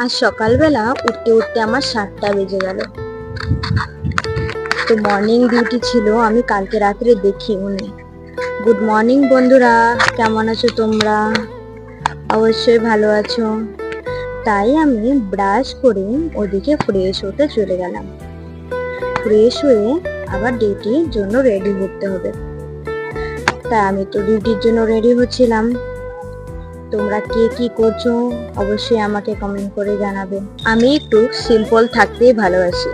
আজ সকালবেলা উঠতে উঠতে আমার 7টা বেজে গেল। তো মর্নিং ডিউটি ছিল, আমি কালকে রাত্রে দেখিও নি। গুড মর্নিং বন্ধুরা, কেমন আছো তোমরা? অবশ্যই ভালো আছো। তাই আমি ব্রাশ করে ওদিকে ফ্রেশ হতে চলে গেলাম। ফ্রেশ হয়ে আবার ডিউটির জন্য রেডি হতে হবে। তাই আমি তো ডিউটির জন্য রেডি হচ্ছিলাম। তোমরা কে কি করছো অবশ্যই আমাকে কমেন্ট করে জানাবে। আমি একটু সিম্পল থাকতেই ভালোবাসি,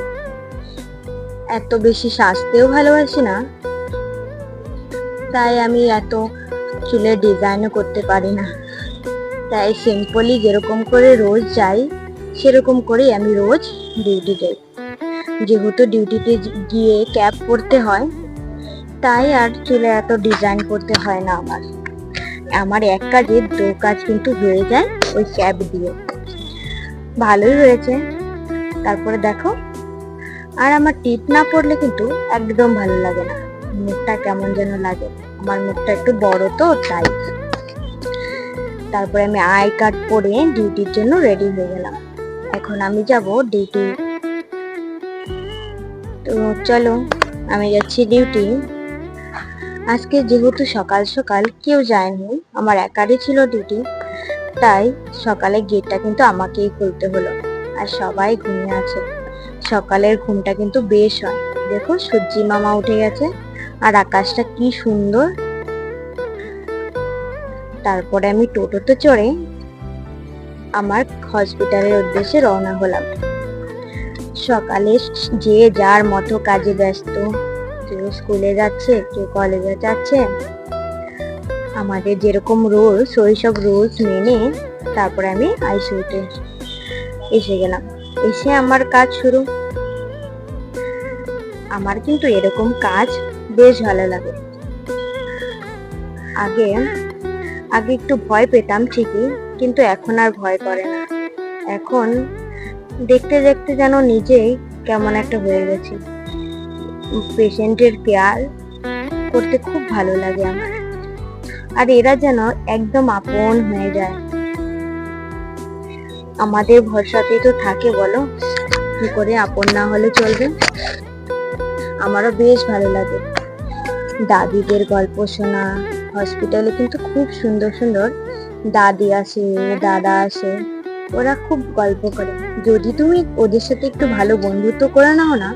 এত বেশি সাজতেও ভালোবাসি না। তাই আমি এত চুলের ডিজাইনও করতে পারি না। তাই সিম্পলি যেরকম করে রোজ যাই সেরকম করেই আমি রোজ ডিউটি যাই। যেহেতু ডিউটিতে গিয়ে ক্যাপ পরতে হয়, তাই আর চুলে এত ডিজাইন করতে হয় না। আমার এক কাজে দু কাজ কিন্তু হয়ে যায় ওই ক্যাপ দিয়ে। ভালোই হয়েছে। তারপরে দেখো, আর আমার টিপ না পড়লে কিন্তু একদম ভালো লাগে না, মুখটা কেমন যেন লাগে। আমার মুখটা একটু বড় তো তাই। তারপরে আমি আই কার্ড পরে ডিউটির জন্য রেডি হয়ে গেলাম। এখন আমি যাব ডিউটি। তো চলো, আমি যাচ্ছি ডিউটি। আজকে যেহেতু সকাল সকাল কেউ যায়নি, আমার একারই ছিল ডিউটি, তাই সকালে গেটটা কিন্তু আমাকেই খুলতে হলো। আর সবাই ঘুমিয়ে আছে। সকালের ঘুমটা কিন্তু বেশ হয়। দেখো সূর্যি মামা উঠে গেছে আর আকাশটা কি সুন্দর। তারপরে আমি টোটোতে চড়ে আমার হসপিটালের উদ্দেশ্যে রওনা হলাম। সকালে যে যার মতো কাজে ব্যস্ত, কেউ স্কুলে যাচ্ছে, কেউ কলেজে যাচ্ছে। আমাদের যেরকম রুলস, ওই সব রুলস মেনে তারপরে আমি আইসিইউতে এসে গেলাম। এসে আমার কাজ শুরু। আমার কিন্তু এরকম কাজ বেশ ভালো লাগে। আগে আগে একটু ভয় পেতাম ঠিকই, কিন্তু এখন আর ভয় করে না। এখন দেখতে দেখতে যেন নিজেই কেমন একটা হয়ে গেছি। পেশেন্টের কেয়ার করতে খুব ভালো লাগে আমার। আর এরা যেন একদম আপন হয়ে যায়। আমাদের ভরসাতেই তো থাকে, বলো কি করে আপন না হলে চলবে। আমারও বেশ ভালো লাগে দাদিদের গল্প শোনা। হসপিটালে কিন্তু খুব সুন্দর সুন্দর দাদি আসে, দাদা আসে, ওরা খুব গল্প করে। যদি তুমি ওদের সাথে একটু ভালো বন্ধুত্ব করে নাও না,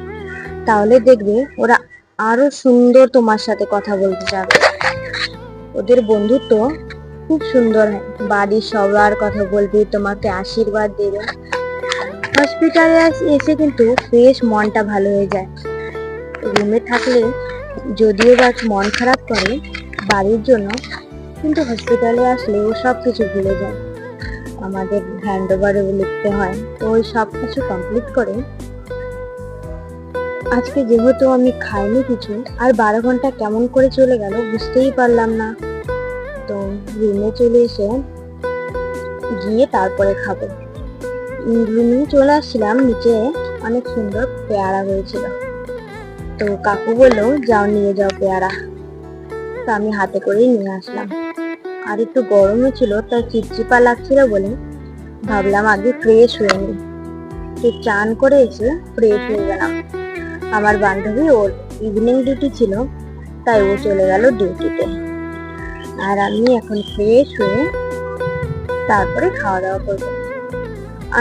তাহলে দেখবে ওরা আরো সুন্দর তোমার সাথে কথা বলতে যাবে। ওদের বন্ধুত্ব খুব সুন্দর হয়। বাড়ির সবার কথা বলবে, তোমাকে আশীর্বাদ দেবে। হসপিটালে এসে কিন্তু বেশ মনটা ভালো হয়ে যায়। রুমে থাকলে যদিও বা মন খারাপ করে বাড়ির জন্য, কিন্তু হসপিটালে আসলে ও সব কিছু ভুলে যায়। আমাদের হ্যান্ড ওভারে লিখতে হয়, তো ওই সব কিছু কমপ্লিট করে। আজকে যেহেতু আমি খাইনি কিছু, আর 12 ঘন্টা কেমন করে চলে গেল বুঝতেই পারলাম না। তো রুমে চলে এসে গিয়ে তারপরে খাবো। রুমে চলে আসছিলাম, নিচে অনেক সুন্দর পেয়ারা হয়েছিল। তো কাকু বললো যাও নিয়ে যাও পেয়ারা। তো আমি হাতে করেই নিয়ে আসলাম। আর একটু গরমও ছিল, তাই চিপচিপা লাগছিল বলে ভাবলাম আগে ফ্রেশ হয়ে নি। তো চান করে এসে ফ্রেশ হয়ে গেলাম। আমার বান্ধবী, ওর ইভিনিং ডিউটি ছিল, তাই ও চলে গেল ডিউটিতে। আর আমি এখন ফ্রেশ হয়ে তারপরে খাওয়া দাওয়া করবো।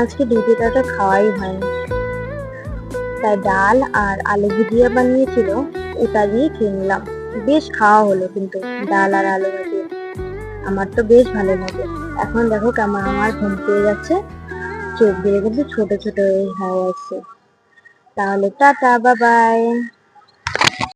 আজকে ডিউটিটাতে খাওয়াই হয়নি, তাই ডাল আর আলু ভুজিয়া বানিয়েছিল, ওটা দিয়ে খেয়ে নিলাম। বেশ খাওয়া হলো কিন্তু ডাল আর আলু ভাজিয়া। আমার তো বেশ ভালো লাগে। এখন দেখো কেমন আমার ঘুম পেয়ে যাচ্ছে, চোখ দিয়ে কিন্তু ছোট ছোট হয়ে আসছে। তাহলে টাটা, বাই বাই।